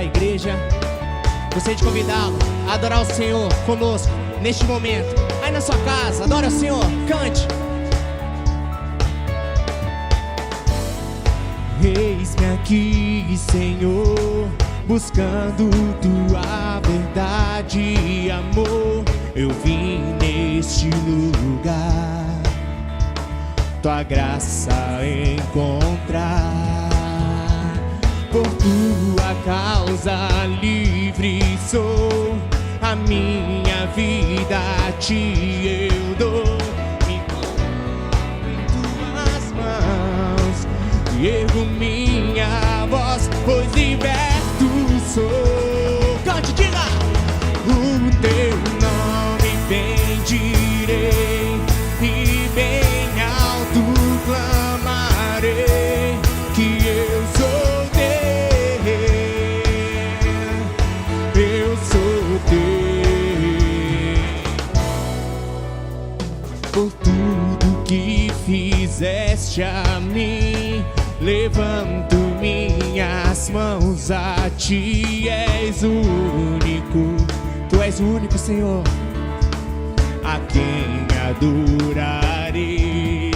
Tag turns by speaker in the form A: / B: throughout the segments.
A: da igreja. Gostaria de convidá-lo a adorar o Senhor conosco neste momento. Aí na sua casa, adora o Senhor, cante. Eis-me aqui, Senhor, buscando tua verdade e amor. Eu vim neste lugar tua graça encontrar. Por tua causa livre sou, a minha vida a ti eu dou. Me coloco em tuas mãos e ergo minha voz, pois liberto sou. Cante, diga! O teu nome bendirei e bem alto clamarei que eu sou teu, eu sou teu. Por tudo que fizeste a mim, levanto minhas mãos a ti. És o único, tu és o único, Senhor, a quem adorarei.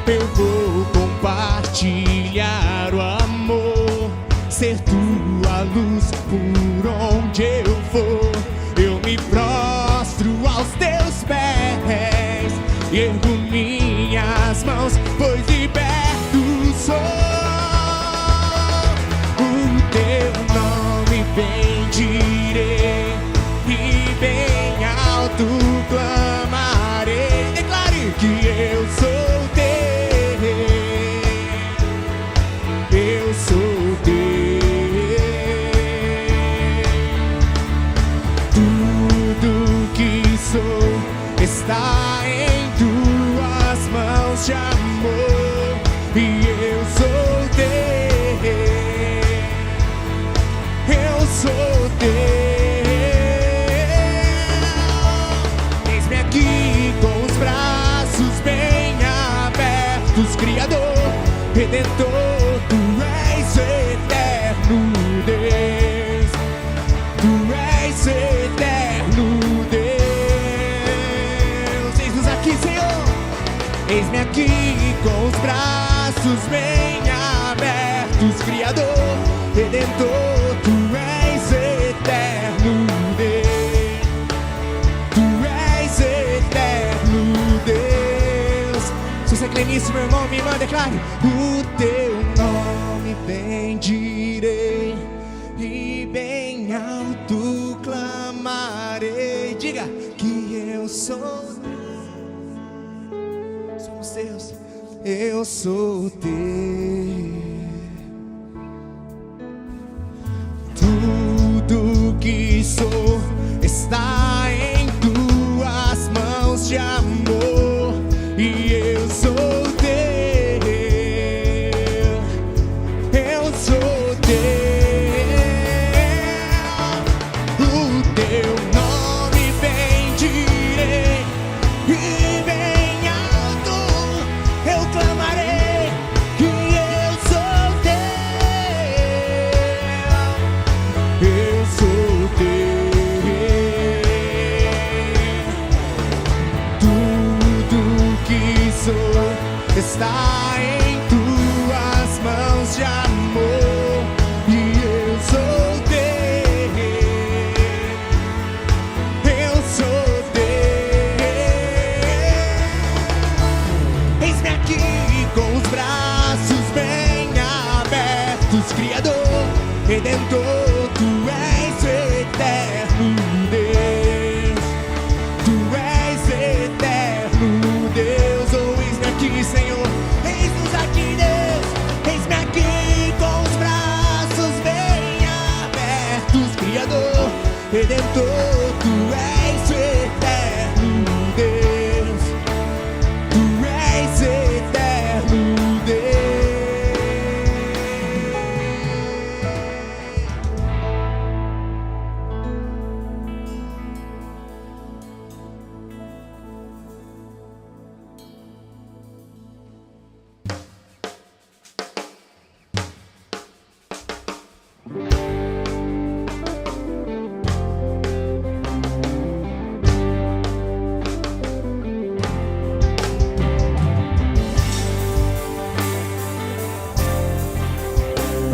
A: Eu vou compartilhar o amor, ser tua luz por onde eu for. Eu me prostro aos teus pés e ergo minhas mãos, pois liberto sou. O teu nome bendirei e bem alto clamarei. Declare que eu sou teu, eu sou teu. Tudo que sou está em tuas mãos de amor e eu sou teu, eu sou teu. Eis-me aqui com os braços bem abertos, Criador, Redentor, tu és eterno Deus, tu és eterno Deus. Eis-nos aqui, Senhor, eis-me aqui com os braços bem abertos, Criador, Redentor, tu és eterno Deus, tu és eterno Deus. Se você crê nisso, meu irmão, minha irmã, declare: o teu nome bendirei e bem alto clamarei. Diga que eu sou, somos teus, eu sou teu. Tudo que sou está em tuas mãos de amor e eu sou teu, eu sou teu. O teu nome bendirei e bem alto eu clamarei que eu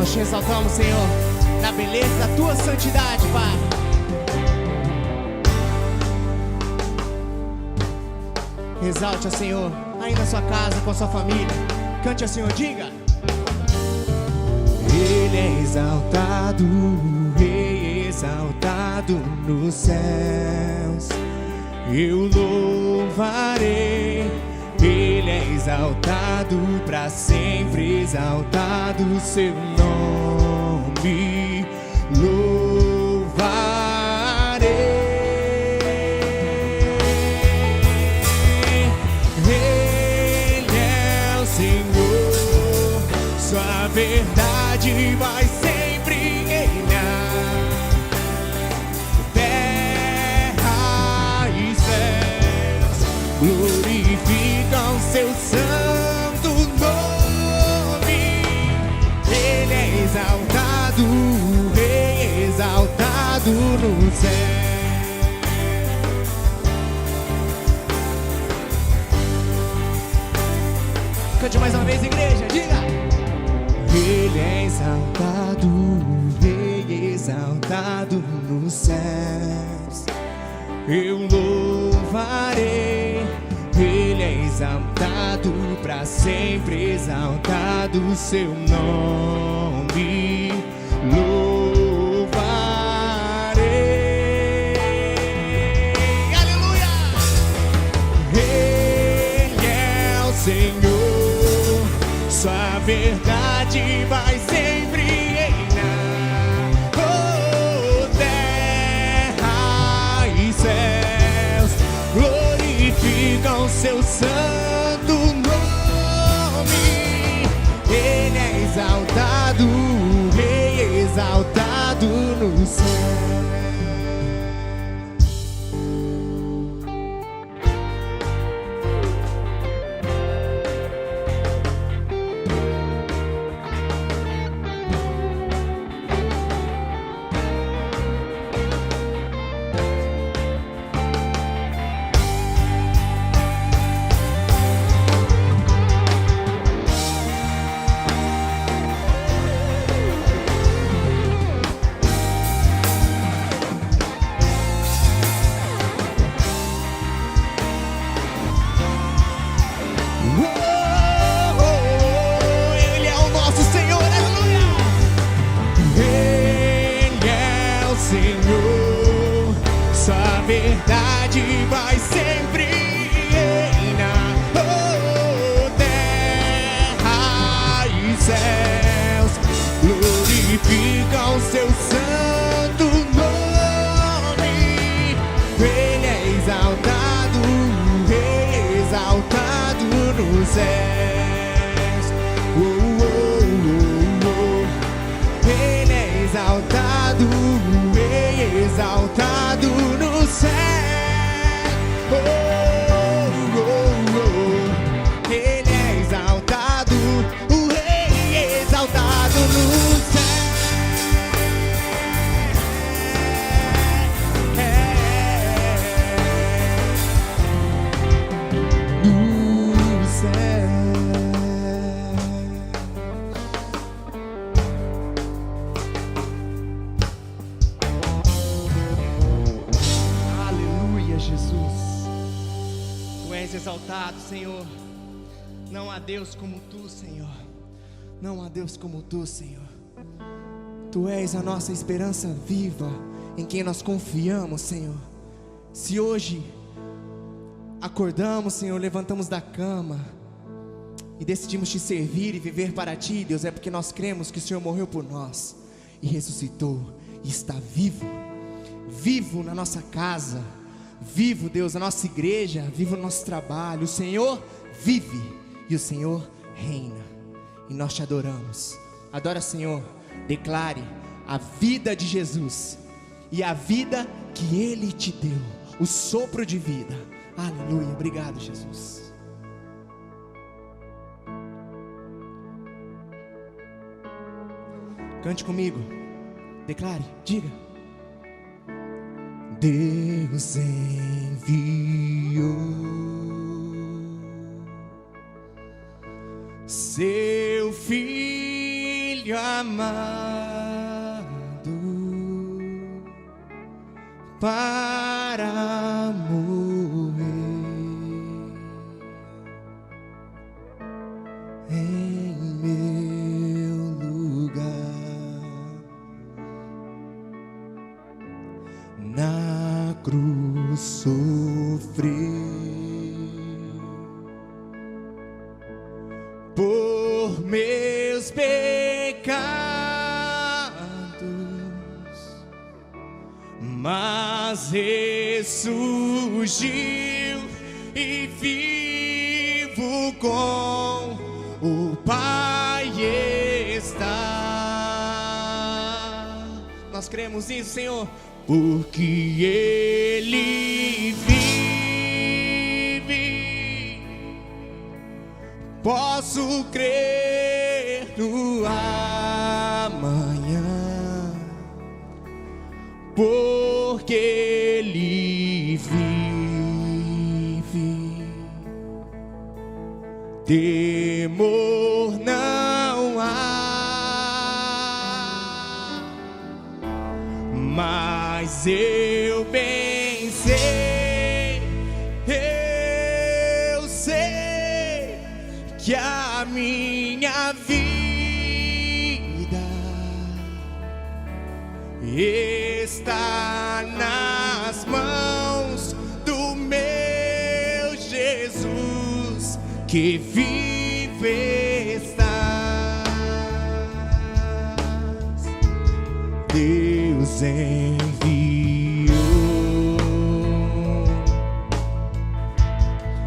A: Nós te exaltamos, Senhor, na beleza da tua santidade, Pai. Exalte, Senhor, aí na sua casa, com a sua família. Cante, Senhor, diga: Ele é exaltado, o Rei exaltado nos céus. Eu louvarei. Ele é exaltado para sempre, exaltado o seu nome. Louvarei. Ele é o Senhor, sua verdade vai sempre reinar. Terra e céus glorificam seu santo nome. Ele é exaltado, o Rei exaltado no céu. Cante mais uma vez, igreja, diga: Ele é exaltado, o Rei exaltado nos céus. Eu louvarei. Ele é exaltado para sempre, exaltado o seu nome. Louvarei. Aleluia! Ele é o Senhor, sua verdade vai sempre reinar. Oh, terra e céus glorificam seu santo nome. Ele é exaltado, o Rei exaltado no céu. Ele é o nosso Senhor, aleluia! Ele é o Senhor, sua verdade vai sempre reinar. Oh, terra e céus glorificam seu santo nome. Ele é exaltado, o Rei exaltado nos céus. Oh, oh, oh, oh. Ele é exaltado, o Rei exaltado no céu. Oh, oh, oh. Ele é exaltado, o Rei exaltado no céu. No céu. Aleluia, Jesus. Tu és exaltado, Senhor. Não há Deus como tu, Senhor. Não há Deus como tu, Senhor. Tu és a nossa esperança viva, em quem nós confiamos, Senhor. Se hoje acordamos, Senhor, levantamos da cama e decidimos te servir e viver para ti, Deus, é porque nós cremos que o Senhor morreu por nós e ressuscitou e está vivo. Vivo na nossa casa, vivo, Deus, na nossa igreja, vivo no nosso trabalho. O Senhor vive e o Senhor reina e nós te adoramos. Adora, Senhor, declare a vida de Jesus e a vida que Ele te deu, o sopro de vida. Aleluia, obrigado, Jesus. Cante comigo, declare, diga: Deus enviou seu Filho filho amado para morrer em meu lugar. Na cruz sofreu por meus pecados, mas ressurgiu e vivo com o Pai está. Nós cremos nisso, Senhor, porque Ele vive. Posso crer no amanhã, porque Ele vive. Temor não há, mas eu bem sei, eu sei que a minha vida está nas mãos do meu Jesus, que vive estás. Deus enviou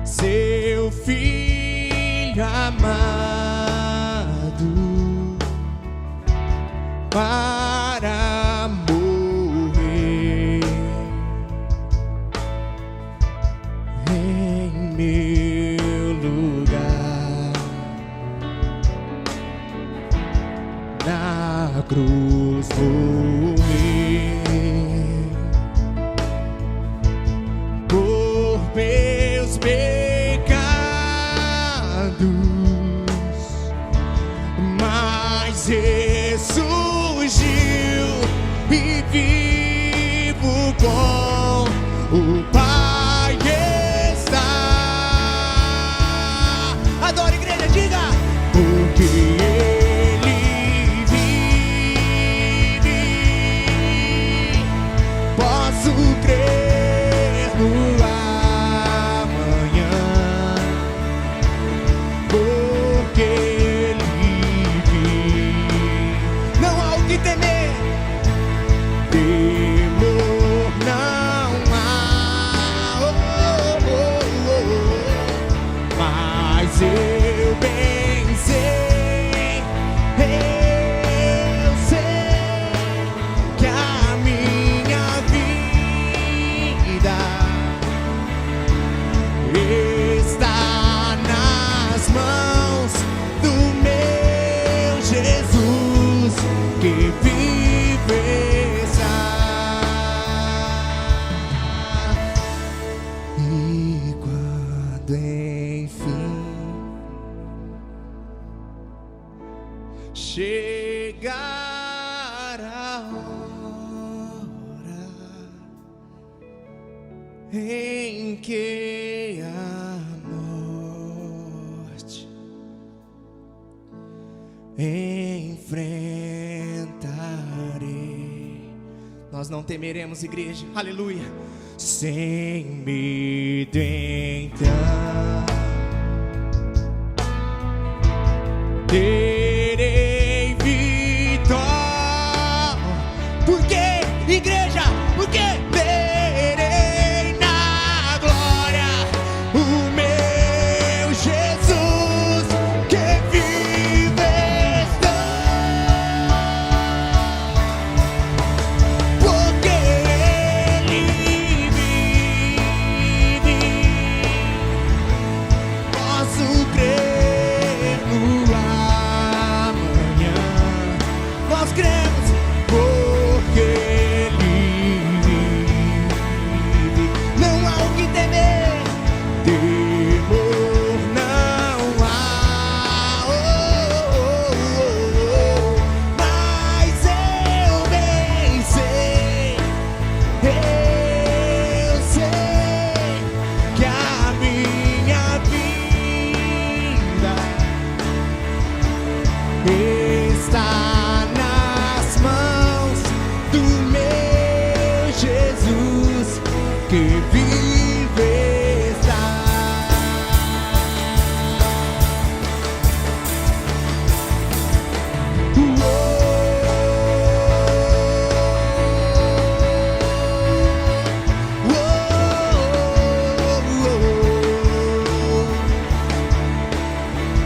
A: seu Filho amado para morrer em meu lugar. Na cruz morrer por meus pecados, mas ressurgiu e vivo com o Pai está. Adora, igreja, diga, porque Ele vive. Posso crer no amanhã, porque Ele vive. Não há o que temer, temor não há, mas eu bem sei, eu sei que a minha vida está nas mãos do meu Jesus, que vive está. E quando enfim chegar a hora em que a morte enfrentarei, nós não temeremos, igreja, aleluia, sem medo então terei vitória. Por quê, igreja? Porque verei na glória o meu Jesus, que vive está. Porque Ele vive, posso crer no ar. está nas mãos do meu Jesus que vive está.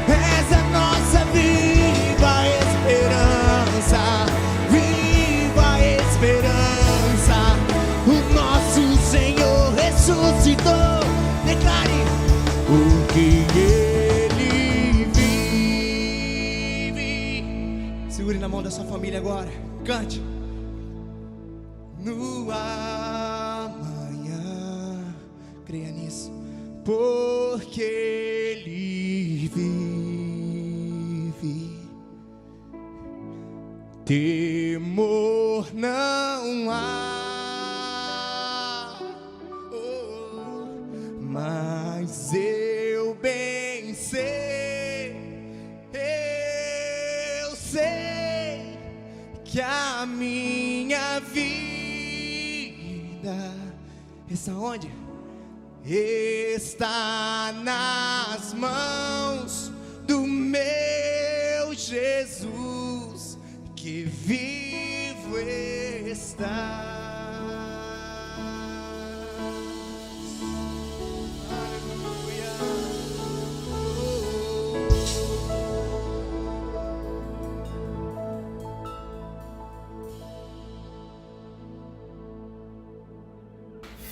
A: Essa é a nossa viva esperança, viva esperança. O nosso Senhor ressuscitou. Declare o que Ele vive. Segure na mão da sua família agora. Cante. No amanhã, creia nisso, porque Ele vive. Temor não há, mas eu bem sei, eu sei que a minha vida está onde? Está nas mãos do meu Jesus que vivo está.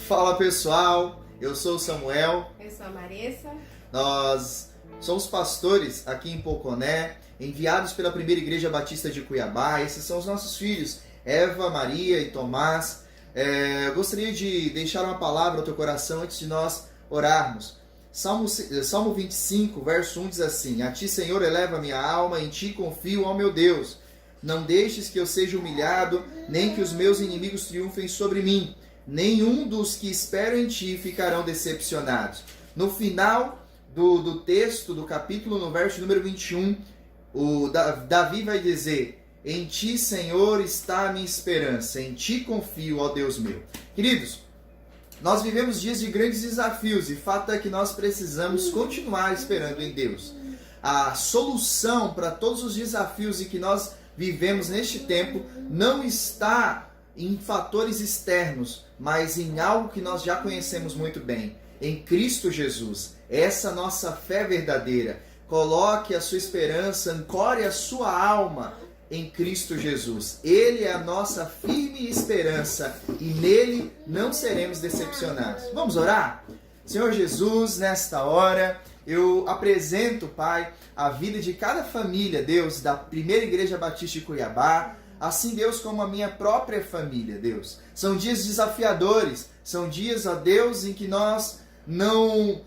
B: Fala pessoal, eu sou o Samuel.
C: Eu sou a Marissa.
B: Nós somos pastores aqui em Poconé, enviados pela Primeira Igreja Batista de Cuiabá. Esses são os nossos filhos, Eva, Maria e Tomás. Eu gostaria de deixar uma palavra ao teu coração antes de nós orarmos. Salmo 25, verso 1 diz assim: A ti, Senhor, eleva minha alma, em ti confio, ó meu Deus. Não deixes que eu seja humilhado, nem que os meus inimigos triunfem sobre mim. Nenhum dos que esperam em ti ficarão decepcionados. No final do texto, do capítulo, no verso número 21, Davi vai dizer: Em ti, Senhor, está a minha esperança, em ti confio, ó Deus meu. Queridos, nós vivemos dias de grandes desafios e fato é que nós precisamos continuar esperando em Deus. A solução para todos os desafios em que nós vivemos neste tempo não está em fatores externos, mas em algo que nós já conhecemos muito bem, em Cristo Jesus. Essa nossa fé verdadeira. Coloque a sua esperança, ancore a sua alma em Cristo Jesus. Ele é a nossa firme esperança e nele não seremos decepcionados. Vamos orar? Senhor Jesus, nesta hora eu apresento, Pai, a vida de cada família, Deus, da Primeira Igreja Batista de Cuiabá, assim, Deus, como a minha própria família, Deus. São dias desafiadores, são dias, ó Deus, em que nós não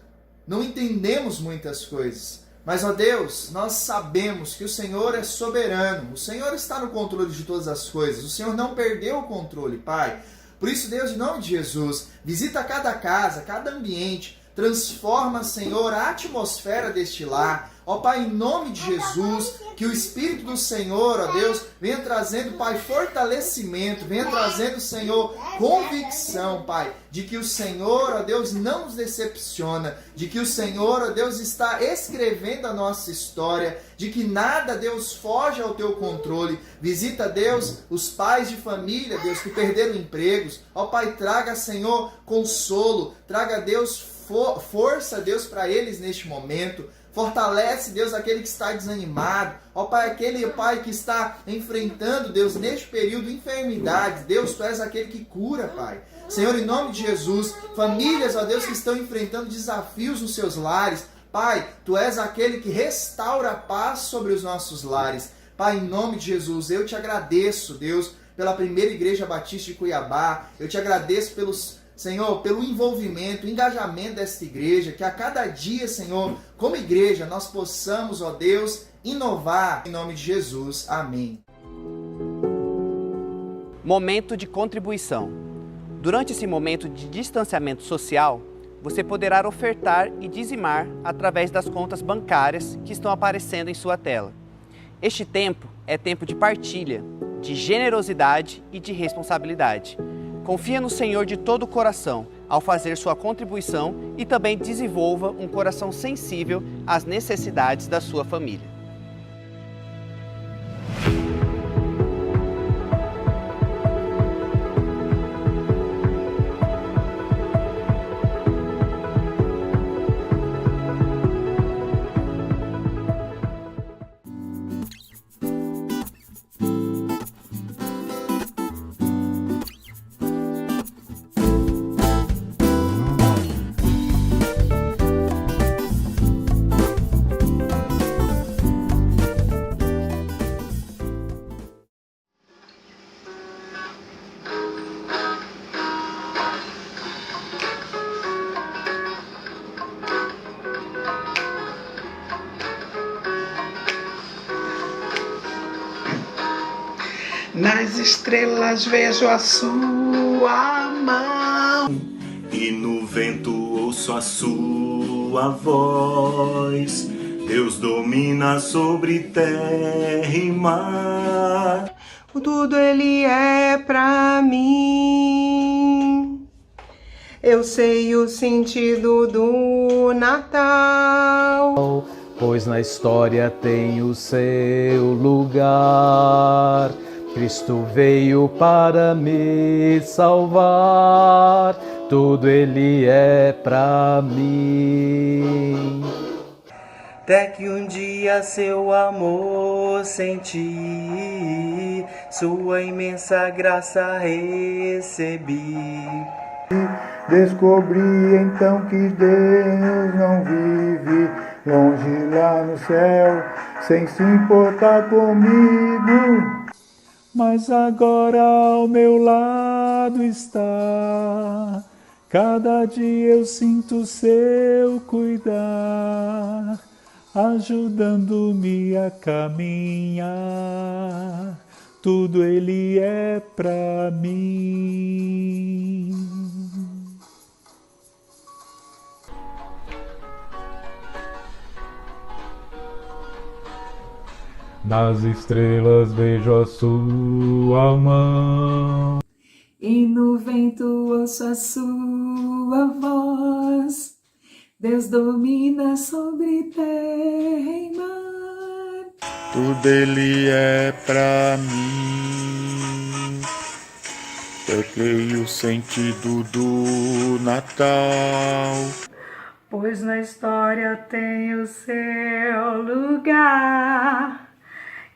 B: entendemos muitas coisas. Mas, ó Deus, nós sabemos que o Senhor é soberano, o Senhor está no controle de todas as coisas, o Senhor não perdeu o controle, Pai. Por isso, Deus, em nome de Jesus, visita cada casa, cada ambiente, transforma, Senhor, a atmosfera deste lar. Ó Pai, em nome de Jesus, que o Espírito do Senhor, ó Deus, venha trazendo, Pai, fortalecimento, venha trazendo, Senhor, convicção, Pai, de que o Senhor, ó Deus, não nos decepciona, de que o Senhor, ó Deus, está escrevendo a nossa história, de que nada, Deus, foge ao teu controle. Visita, Deus, os pais de família, Deus, que perderam empregos. Ó Pai, traga, Senhor, consolo, traga, Deus, força, Deus, para eles neste momento. Fortalece, Deus, aquele que está desanimado. Ó Pai, aquele Pai que está enfrentando, Deus, neste período, enfermidades. Deus, Tu és aquele que cura, Pai. Senhor, em nome de Jesus, famílias, ó Deus, que estão enfrentando desafios nos seus lares. Pai, Tu és aquele que restaura a paz sobre os nossos lares. Pai, em nome de Jesus, eu Te agradeço, Deus, pela Primeira Igreja Batista de Cuiabá. Eu Te agradeço Senhor, pelo envolvimento, engajamento desta igreja, que a cada dia, Senhor, como igreja, nós possamos, ó Deus, inovar em nome de Jesus. Amém.
D: Momento de contribuição. Durante esse momento de distanciamento social, você poderá ofertar e dizimar através das contas bancárias que estão aparecendo em sua tela. Este tempo é tempo de partilha, de generosidade e de responsabilidade. Confia no Senhor de todo o coração ao fazer sua contribuição e também desenvolva um coração sensível às necessidades da sua família.
C: Nas estrelas vejo a sua mão,
E: e no vento ouço a sua voz. Deus domina sobre terra e mar.
C: tudo Ele é pra mim. Eu sei o sentido do Natal,
F: pois na história tem o seu lugar. Cristo veio para me salvar, tudo Ele é pra mim.
G: Até que um dia seu amor senti, sua imensa graça recebi.
H: Descobri então que Deus não vive longe lá no céu, sem se importar comigo. Mas agora ao meu lado está, cada dia eu sinto seu cuidar, ajudando-me a caminhar, tudo Ele é pra mim. Nas estrelas vejo a sua mão,
I: e no vento ouço a sua voz. Deus domina sobre terra e mar,
H: tudo Ele é pra mim. Peguei o sentido do Natal,
I: pois na história tem o seu lugar.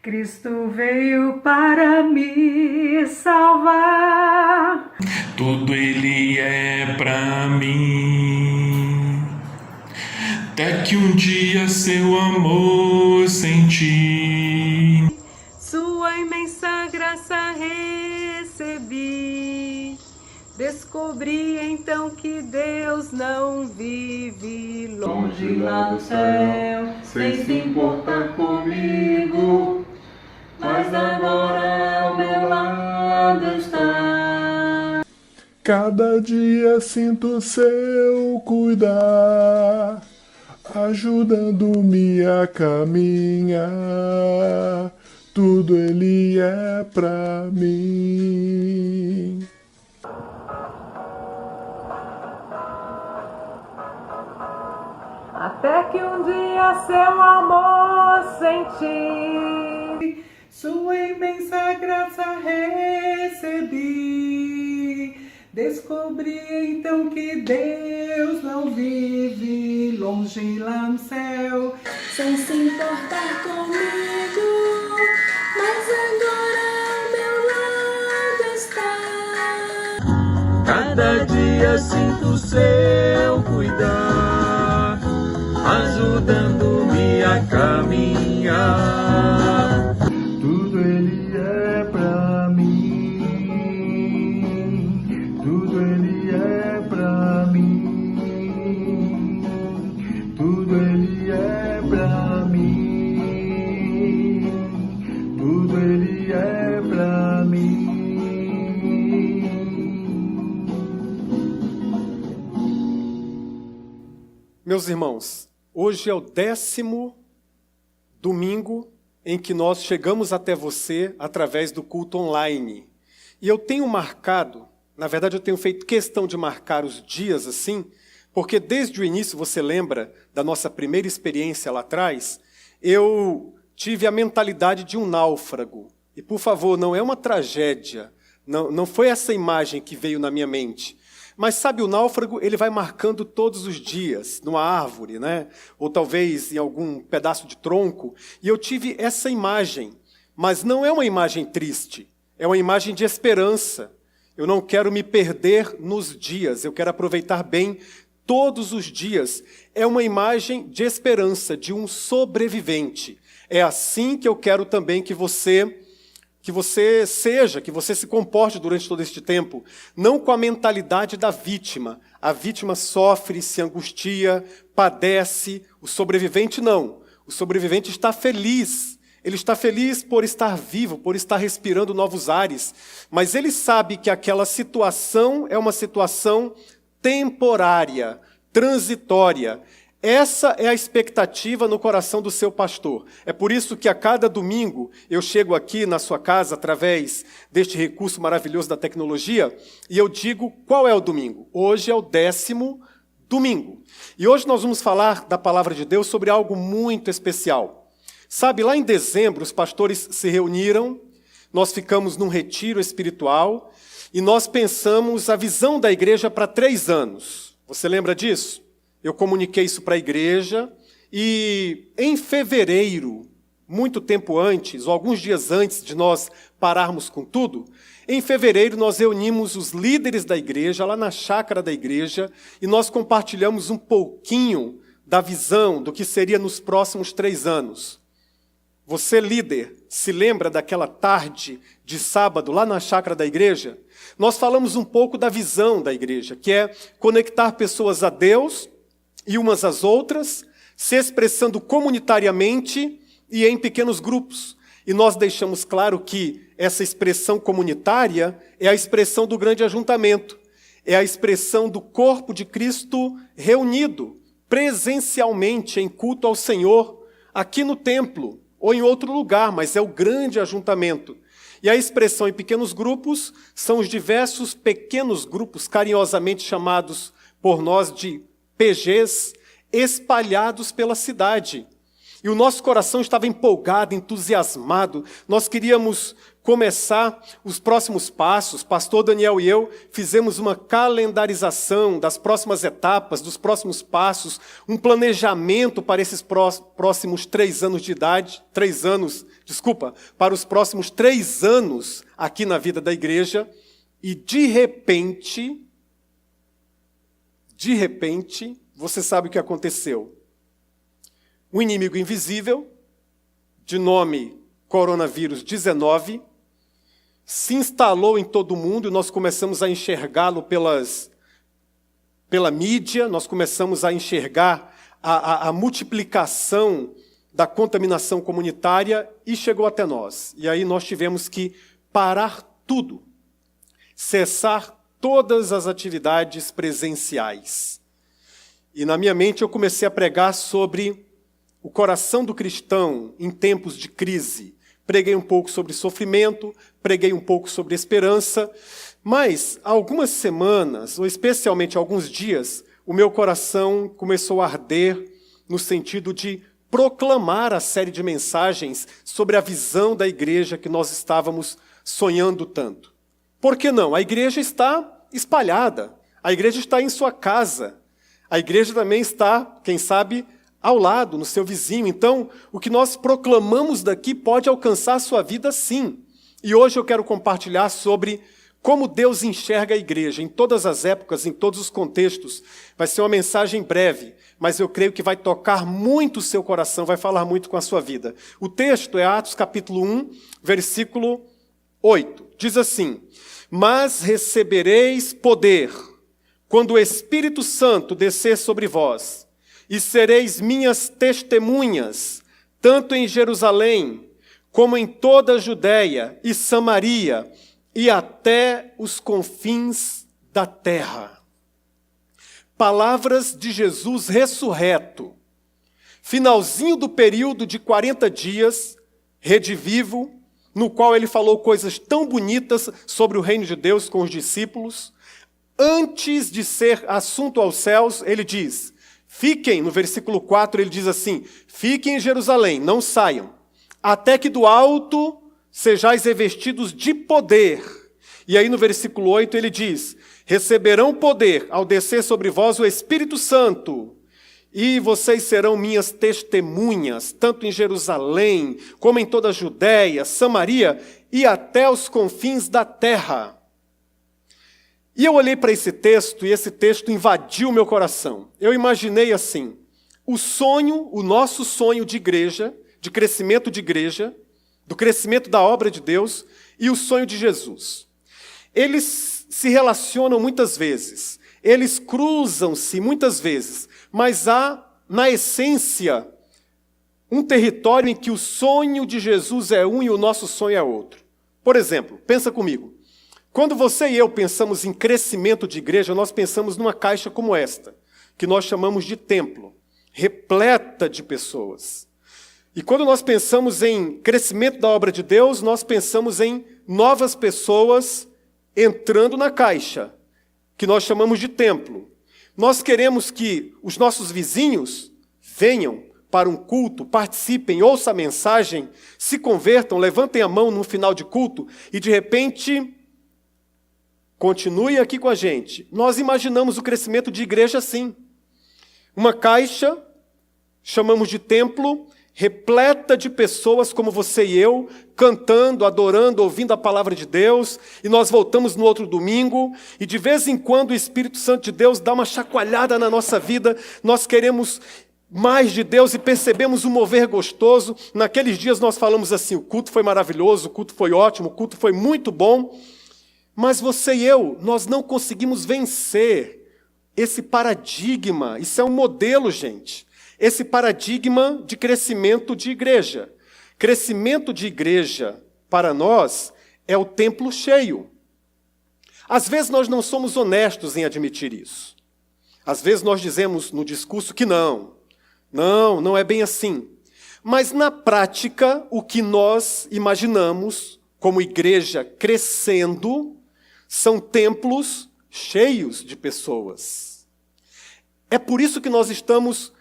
I: Cristo veio para me salvar,
J: tudo Ele é pra mim. Até que um dia seu amor senti,
I: sua imensa graça recebi. Descobri então que Deus não vive longe lá no céu, sem se importar comigo. Mas agora ao meu lado está.
H: Cada dia sinto seu cuidar, ajudando-me a caminhar, tudo Ele é pra mim.
I: Até que um dia seu amor senti, sua imensa graça recebi. Descobri então que Deus não vive longe lá no céu,
K: sem se importar comigo. Mas agora ao meu lado está.
G: Cada dia sinto seu cuidar, ajudando-me a caminhar.
H: Tudo Ele é pra mim, tudo Ele é pra mim, tudo Ele é pra mim, tudo Ele é pra mim.
L: Meus irmãos, hoje é o 10º domingo em que nós chegamos até você através do culto online. E eu tenho marcado, na verdade eu tenho feito questão de marcar os dias assim, porque desde o início, você lembra da nossa primeira experiência lá atrás, eu tive a mentalidade de um náufrago. E, por favor, não é uma tragédia, não foi essa imagem que veio na minha mente. Mas, sabe, o náufrago, ele vai marcando todos os dias, numa árvore, né? Ou talvez em algum pedaço de tronco. E eu tive essa imagem, mas não é uma imagem triste, é uma imagem de esperança. Eu não quero me perder nos dias, eu quero aproveitar bem todos os dias. É uma imagem de esperança, de um sobrevivente. É assim que eu quero também que você seja, que você se comporte durante todo este tempo, não com a mentalidade da vítima. A vítima sofre, se angustia, padece, o sobrevivente não. O sobrevivente está feliz. Ele está feliz por estar vivo, por estar respirando novos ares, mas ele sabe que aquela situação é uma situação temporária, transitória. Essa é a expectativa no coração do seu pastor. É por isso que a cada domingo eu chego aqui na sua casa através deste recurso maravilhoso da tecnologia e eu digo qual é o domingo. Hoje é o 10º domingo. E hoje nós vamos falar da palavra de Deus sobre algo muito especial. Sabe, lá em dezembro os pastores se reuniram, nós ficamos num retiro espiritual e nós pensamos a visão da igreja para 3 anos. Você lembra disso? Eu comuniquei isso para a igreja e em fevereiro, muito tempo antes, ou alguns dias antes de nós pararmos com tudo, em fevereiro nós reunimos os líderes da igreja, lá na chácara da igreja, e nós compartilhamos um pouquinho da visão do que seria nos próximos 3 anos. Você, líder, se lembra daquela tarde de sábado lá na chácara da igreja? Nós falamos um pouco da visão da igreja, que é conectar pessoas a Deus e umas às outras, se expressando comunitariamente e em pequenos grupos. E nós deixamos claro que essa expressão comunitária é a expressão do grande ajuntamento, é a expressão do corpo de Cristo reunido presencialmente em culto ao Senhor, aqui no templo ou em outro lugar, mas é o grande ajuntamento. E a expressão em pequenos grupos são os diversos pequenos grupos, carinhosamente chamados por nós de PGs, espalhados pela cidade. E o nosso coração estava empolgado, entusiasmado. Nós queríamos começar os próximos passos. Pastor Daniel e eu fizemos uma calendarização das próximas etapas, dos próximos passos, um planejamento para esses próximos 3 anos de idade, para os próximos 3 anos aqui na vida da igreja. E de repente, você sabe o que aconteceu. Um inimigo invisível, de nome coronavírus 19, se instalou em todo o mundo e nós começamos a enxergá-lo pela mídia, nós começamos a enxergar a multiplicação da contaminação comunitária e chegou até nós. E aí nós tivemos que parar tudo, cessar todas as atividades presenciais. E na minha mente eu comecei a pregar sobre o coração do cristão em tempos de crise. Preguei um pouco sobre sofrimento, preguei um pouco sobre esperança, mas há algumas semanas, ou especialmente alguns dias, o meu coração começou a arder no sentido de proclamar a série de mensagens sobre a visão da igreja que nós estávamos sonhando tanto. Por que não? A igreja está espalhada, a igreja está em sua casa, a igreja também está, quem sabe, ao lado, no seu vizinho. Então, o que nós proclamamos daqui pode alcançar a sua vida sim. E hoje eu quero compartilhar sobre como Deus enxerga a igreja, em todas as épocas, em todos os contextos. Vai ser uma mensagem breve, mas eu creio que vai tocar muito o seu coração, vai falar muito com a sua vida. O texto é Atos capítulo 1, versículo 8. Diz assim: mas recebereis poder, quando o Espírito Santo descer sobre vós, e sereis minhas testemunhas, tanto em Jerusalém, como em toda a Judéia e Samaria, e até os confins da terra. Palavras de Jesus ressurreto. Finalzinho do período de 40 dias, Rede Vivo, no qual ele falou coisas tão bonitas sobre o reino de Deus com os discípulos. Antes de ser assunto aos céus, ele diz, fiquem, no versículo 4 ele diz assim, fiquem em Jerusalém, não saiam, até que do alto sejais revestidos de poder. E aí no versículo 8 ele diz, receberão poder ao descer sobre vós o Espírito Santo, e vocês serão minhas testemunhas, tanto em Jerusalém, como em toda a Judéia, Samaria e até os confins da terra. E eu olhei para esse texto, e esse texto invadiu o meu coração. Eu imaginei assim, o nosso sonho de igreja, de crescimento de igreja, do crescimento da obra de Deus, e o sonho de Jesus. Eles se relacionam muitas vezes, eles cruzam-se muitas vezes, mas há, na essência, um território em que o sonho de Jesus é um e o nosso sonho é outro. Por exemplo, pensa comigo. Quando você e eu pensamos em crescimento de igreja, nós pensamos numa caixa como esta, que nós chamamos de templo, repleta de pessoas. E quando nós pensamos em crescimento da obra de Deus, nós pensamos em novas pessoas entrando na caixa, que nós chamamos de templo. Nós queremos que os nossos vizinhos venham para um culto, participem, ouçam a mensagem, se convertam, levantem a mão no final de culto e, de repente, continuem aqui com a gente. Nós imaginamos o crescimento de igreja assim. Uma caixa, chamamos de templo, repleta de pessoas como você e eu, cantando, adorando, ouvindo a palavra de Deus, e nós voltamos no outro domingo, e de vez em quando o Espírito Santo de Deus dá uma chacoalhada na nossa vida, nós queremos mais de Deus e percebemos um mover gostoso. Naqueles dias nós falamos assim, o culto foi maravilhoso, o culto foi ótimo, o culto foi muito bom, mas você e eu, nós não conseguimos vencer esse paradigma, isso é um modelo, gente. Esse paradigma de crescimento de igreja. Crescimento de igreja, para nós, é o templo cheio. Às vezes nós não somos honestos em admitir isso. Às vezes nós dizemos no discurso que não é bem assim. Mas na prática, o que nós imaginamos como igreja crescendo são templos cheios de pessoas. É por isso que nós estamos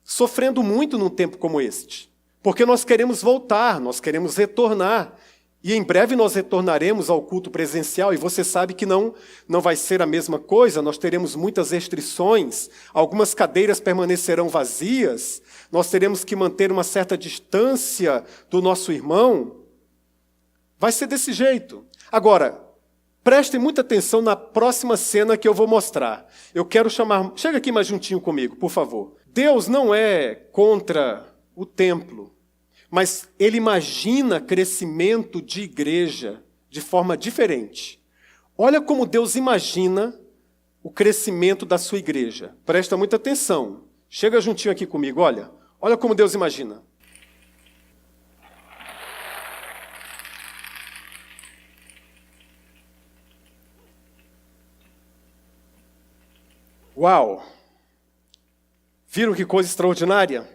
L: sofrendo muito num tempo como este, porque nós queremos voltar, nós queremos retornar, e em breve nós retornaremos ao culto presencial, e você sabe que não vai ser a mesma coisa, nós teremos muitas restrições, algumas cadeiras permanecerão vazias, nós teremos que manter uma certa distância do nosso irmão, vai ser desse jeito. Agora, prestem muita atenção na próxima cena que eu vou mostrar. Eu quero chamar... Chega aqui mais juntinho comigo, por favor. Deus não é contra o templo, mas Ele imagina crescimento de igreja de forma diferente. Olha como Deus imagina o crescimento da sua igreja. Presta muita atenção. Chega juntinho aqui comigo, olha. Olha como Deus imagina. Uau! Viram que coisa extraordinária?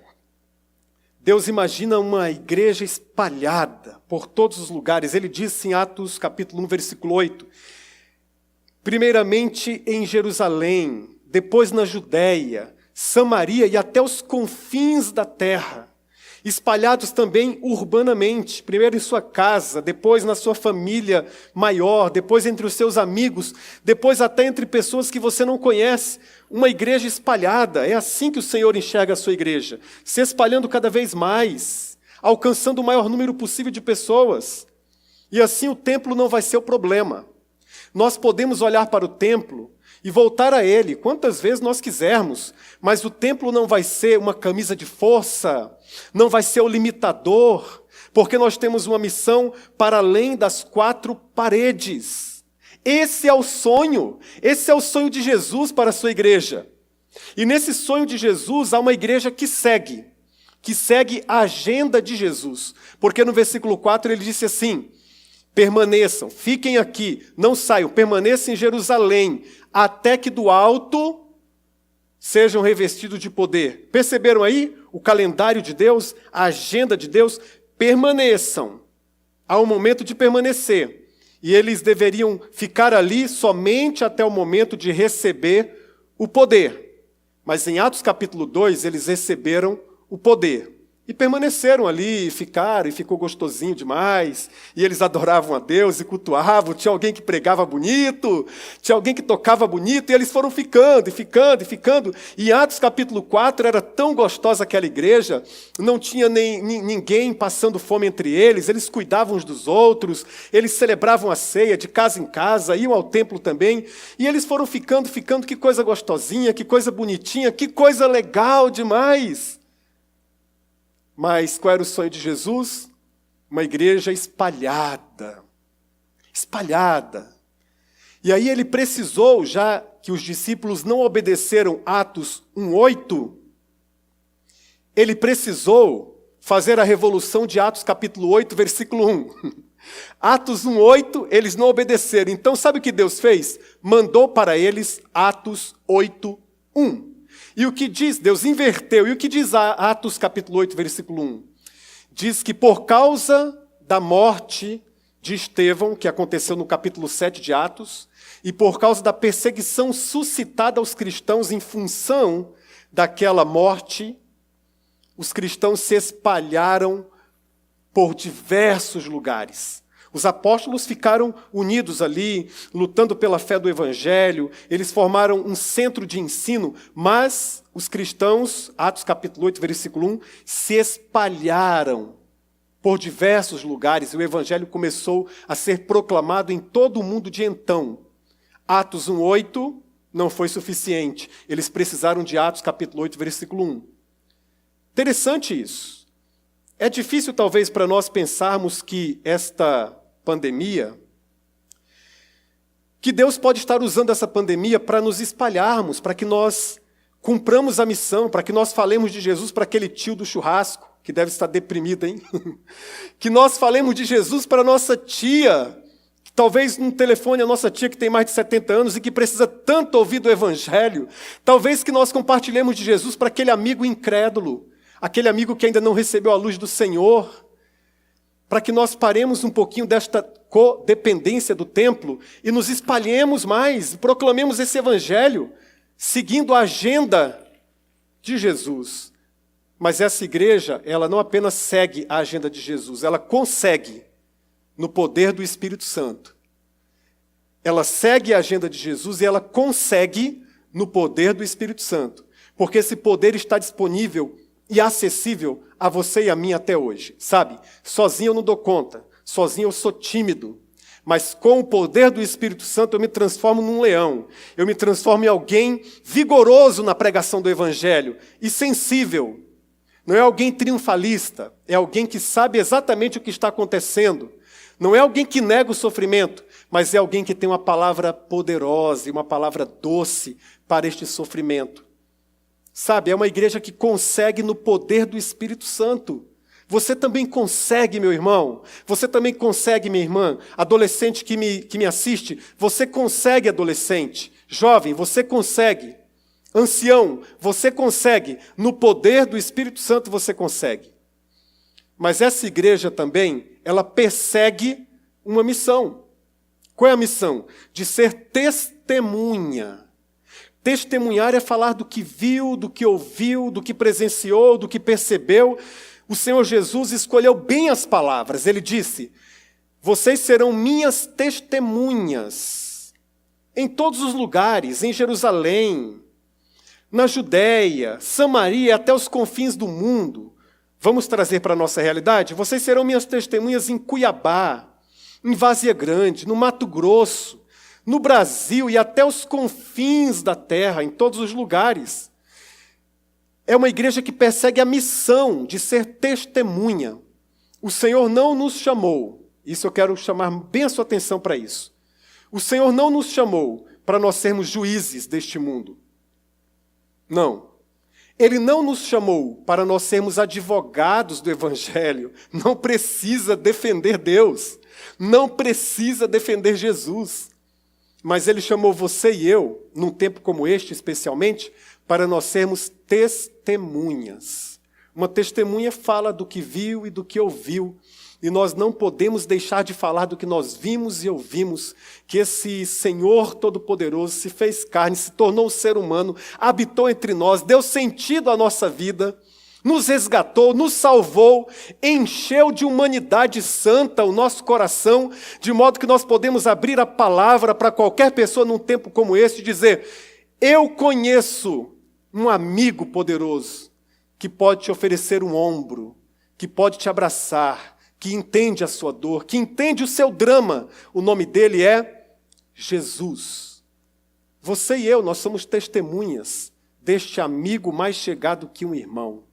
L: Deus imagina uma igreja espalhada por todos os lugares. Ele disse em Atos capítulo 1, versículo 8, primeiramente em Jerusalém, depois na Judéia, Samaria e até os confins da terra, espalhados também urbanamente, primeiro em sua casa, depois na sua família maior, depois entre os seus amigos, depois até entre pessoas que você não conhece, uma igreja espalhada. É assim que o Senhor enxerga a sua igreja, se espalhando cada vez mais, alcançando o maior número possível de pessoas. E assim o templo não vai ser o problema. Nós podemos olhar para o templo e voltar a ele quantas vezes nós quisermos, mas o templo não vai ser uma camisa de força, não vai ser o limitador, porque nós temos uma missão para além das quatro paredes. Esse é o sonho de Jesus para a sua igreja. E nesse sonho de Jesus há uma igreja que segue a agenda de Jesus, porque no versículo 4 ele disse assim, permaneçam, fiquem aqui, não saiam, permaneçam em Jerusalém, até que do alto sejam revestidos de poder. Perceberam aí o calendário de Deus, a agenda de Deus? permaneçam. Há um momento de permanecer. E eles deveriam ficar ali somente até o momento de receber o poder. Mas em Atos capítulo 2, eles receberam o poder. E permaneceram ali, ficaram, e ficou gostosinho demais. E eles adoravam a Deus e cultuavam. Tinha alguém que pregava bonito, tinha alguém que tocava bonito, e eles foram ficando, e ficando, e ficando. E em Atos capítulo 4 era tão gostosa aquela igreja, não tinha ninguém passando fome entre eles cuidavam uns dos outros, eles celebravam a ceia de casa em casa, iam ao templo também. E eles foram ficando, que coisa gostosinha, que coisa bonitinha, que coisa legal demais. Mas qual era o sonho de Jesus? Uma igreja espalhada. Espalhada. E aí ele precisou, já que os discípulos não obedeceram Atos 1:8, ele precisou fazer a revolução de Atos capítulo 8, versículo 1. Atos 1:8, eles não obedeceram. Então sabe o que Deus fez? Mandou para eles Atos 8:1. E o que diz? Deus inverteu. E o que diz Atos capítulo 8, versículo 1? Diz que por causa da morte de Estevão, que aconteceu no capítulo 7 de Atos, e por causa da perseguição suscitada aos cristãos em função daquela morte, os cristãos se espalharam por diversos lugares. Os apóstolos ficaram unidos ali, lutando pela fé do Evangelho, eles formaram um centro de ensino, mas os cristãos, Atos capítulo 8, versículo 1, se espalharam por diversos lugares, e o Evangelho começou a ser proclamado em todo o mundo de então. Atos 1:8 não foi suficiente, eles precisaram de Atos capítulo 8, versículo 1. Interessante isso. É difícil talvez para nós pensarmos que esta pandemia, que Deus pode estar usando essa pandemia para nos espalharmos, para que nós cumpramos a missão, para que nós falemos de Jesus para aquele tio do churrasco, que deve estar deprimido, hein? Que nós falemos de Jesus para a nossa tia, que talvez no telefone a nossa tia que tem mais de 70 anos e que precisa tanto ouvir do Evangelho, talvez que nós compartilhemos de Jesus para aquele amigo incrédulo, aquele amigo que ainda não recebeu a luz do Senhor, para que nós paremos um pouquinho desta codependência do templo e nos espalhemos mais, e proclamemos esse Evangelho, seguindo a agenda de Jesus. Mas essa igreja, ela não apenas segue a agenda de Jesus, ela consegue no poder do Espírito Santo. Ela segue a agenda de Jesus e ela consegue no poder do Espírito Santo, porque esse poder está disponível e acessível a você e a mim até hoje, sabe? Sozinho eu não dou conta, sozinho eu sou tímido, mas com o poder do Espírito Santo eu me transformo num leão, eu me transformo em alguém vigoroso na pregação do Evangelho e sensível. Não é alguém triunfalista, é alguém que sabe exatamente o que está acontecendo. Não é alguém que nega o sofrimento, mas é alguém que tem uma palavra poderosa e uma palavra doce para este sofrimento. Sabe, é uma igreja que consegue no poder do Espírito Santo. Você também consegue, meu irmão. Você também consegue, minha irmã. Adolescente que me assiste, você consegue, adolescente. Jovem, você consegue. Ancião, você consegue. No poder do Espírito Santo você consegue. Mas essa igreja também, ela persegue uma missão. Qual é a missão? De ser testemunha. Testemunhar é falar do que viu, do que ouviu, do que presenciou, do que percebeu. O Senhor Jesus escolheu bem as palavras. Ele disse, vocês serão minhas testemunhas em todos os lugares, em Jerusalém, na Judéia, Samaria, até os confins do mundo. Vamos trazer para a nossa realidade? Vocês serão minhas testemunhas em Cuiabá, em Várzea Grande, no Mato Grosso, no Brasil e até os confins da terra, em todos os lugares. É uma igreja que persegue a missão de ser testemunha. O Senhor não nos chamou, isso eu quero chamar bem a sua atenção para isso. O Senhor não nos chamou para nós sermos juízes deste mundo. Não. Ele não nos chamou para nós sermos advogados do Evangelho. Não precisa defender Deus. Não precisa defender Jesus. Mas Ele chamou você e eu, num tempo como este especialmente, para nós sermos testemunhas. Uma testemunha fala do que viu e do que ouviu. E nós não podemos deixar de falar do que nós vimos e ouvimos, que esse Senhor Todo-Poderoso se fez carne, se tornou um ser humano, habitou entre nós, deu sentido à nossa vida, nos resgatou, nos salvou, encheu de humanidade santa o nosso coração, de modo que nós podemos abrir a palavra para qualquer pessoa num tempo como esse e dizer: eu conheço um amigo poderoso que pode te oferecer um ombro, que pode te abraçar, que entende a sua dor, que entende o seu drama. O nome dele é Jesus. Você e eu, nós somos testemunhas deste amigo mais chegado que um irmão.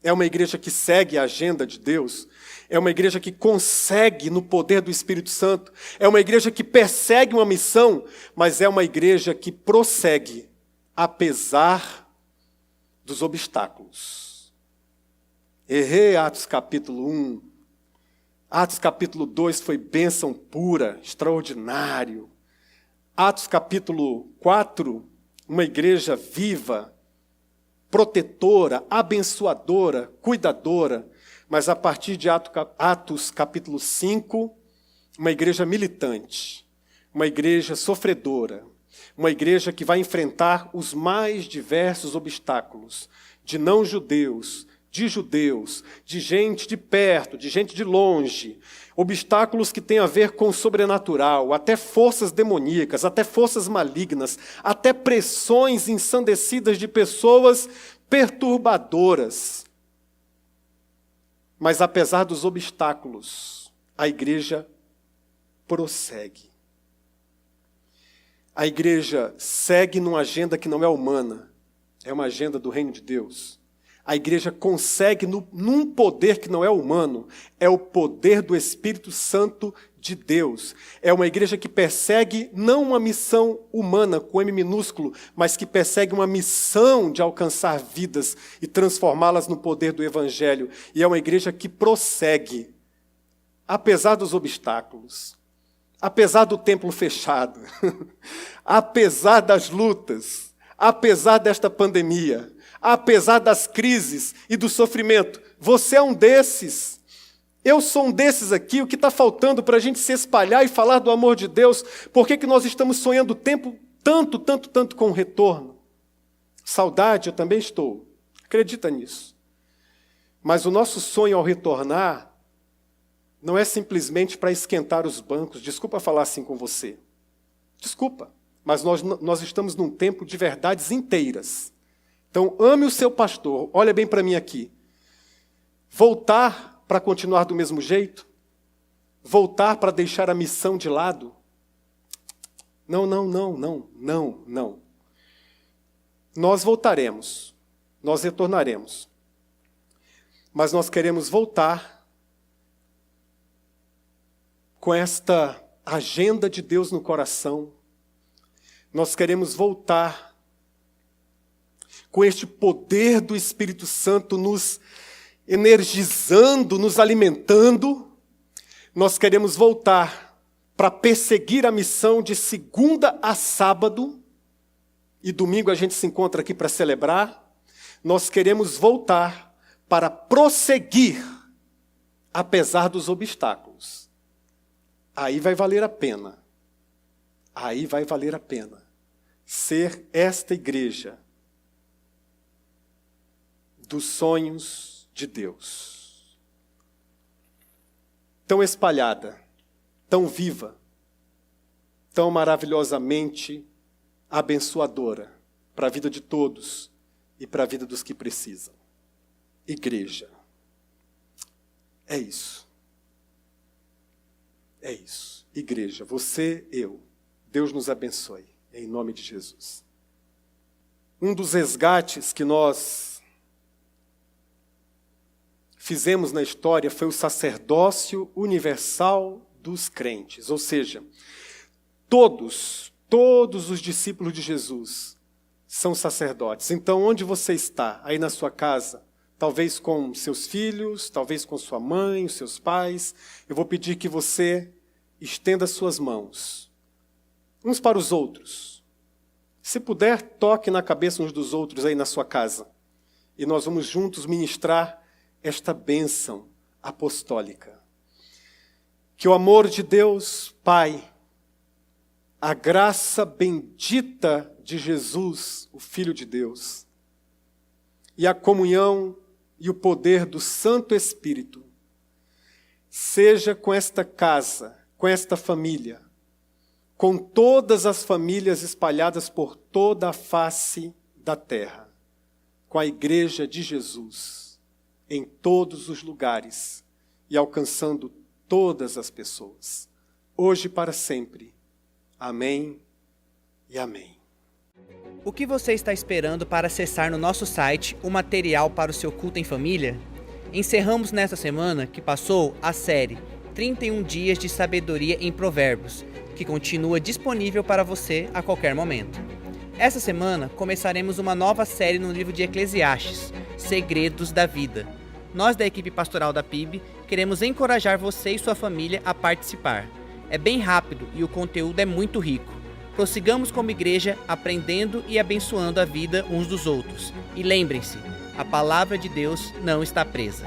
L: É uma igreja que segue a agenda de Deus, é uma igreja que consegue no poder do Espírito Santo, é uma igreja que persegue uma missão, mas é uma igreja que prossegue, apesar dos obstáculos. Atos capítulo 1, Atos capítulo 2 foi bênção pura, extraordinário. Atos capítulo 4, uma igreja viva, protetora, abençoadora, cuidadora. Mas a partir de Atos capítulo 5, uma igreja militante, uma igreja sofredora, uma igreja que vai enfrentar os mais diversos obstáculos de não-judeus, de judeus, de gente de perto, de gente de longe, obstáculos que têm a ver com o sobrenatural, até forças demoníacas, até forças malignas, até pressões ensandecidas de pessoas perturbadoras. Mas apesar dos obstáculos, a igreja prossegue. A igreja segue numa agenda que não é humana, é uma agenda do reino de Deus. A igreja consegue num poder que não é humano, é o poder do Espírito Santo de Deus. É uma igreja que persegue não uma missão humana, com M minúsculo, mas que persegue uma missão de alcançar vidas e transformá-las no poder do Evangelho. E é uma igreja que prossegue, apesar dos obstáculos, apesar do templo fechado, apesar das lutas, apesar desta pandemia, apesar das crises e do sofrimento. Você é um desses. Eu sou um desses aqui. O que está faltando para a gente se espalhar e falar do amor de Deus? Por que nós estamos sonhando o tempo tanto com o retorno? Saudade, eu também estou. Acredita nisso. Mas o nosso sonho ao retornar não é simplesmente para esquentar os bancos. Desculpa falar assim com você. Desculpa. Mas nós estamos num tempo de verdades inteiras. Então, ame o seu pastor. Olha bem para mim aqui. Voltar para continuar do mesmo jeito? Voltar para deixar a missão de lado? Não. Nós voltaremos. Nós retornaremos. Mas nós queremos voltar com esta agenda de Deus no coração. Nós queremos voltar com este poder do Espírito Santo nos energizando, nos alimentando. Nós queremos voltar para perseguir a missão de segunda a sábado, e domingo a gente se encontra aqui para celebrar. Nós queremos voltar para prosseguir, apesar dos obstáculos. Aí vai valer a pena. Aí vai valer a pena ser esta igreja dos sonhos de Deus. Tão espalhada, tão viva, tão maravilhosamente abençoadora para a vida de todos e para a vida dos que precisam. Igreja. É isso. É isso. Igreja, você, eu. Deus nos abençoe, em nome de Jesus. Um dos resgates que nós fizemos na história foi o sacerdócio universal dos crentes. Ou seja, todos os discípulos de Jesus são sacerdotes. Então, onde você está? Aí na sua casa, talvez com seus filhos, talvez com sua mãe, os seus pais, eu vou pedir que você estenda suas mãos, uns para os outros. Se puder, toque na cabeça uns dos outros aí na sua casa. e nós vamos juntos ministrar esta bênção apostólica. Que o amor de Deus, Pai, a graça bendita de Jesus, o Filho de Deus, e a comunhão e o poder do Santo Espírito, seja com esta casa, com esta família, com todas as famílias espalhadas por toda a face da terra, com a Igreja de Jesus, em todos os lugares e alcançando todas as pessoas, hoje e para sempre. Amém e amém.
D: O que você está esperando para acessar no nosso site o material para o seu culto em família? Encerramos nesta semana que passou a série 31 Dias de Sabedoria em Provérbios, que continua disponível para você a qualquer momento. Essa semana começaremos uma nova série no livro de Eclesiastes, Segredos da Vida. Nós da equipe pastoral da PIB queremos encorajar você e sua família a participar. É bem rápido e o conteúdo é muito rico. Prossigamos como igreja, aprendendo e abençoando a vida uns dos outros. E lembrem-se, a palavra de Deus não está presa.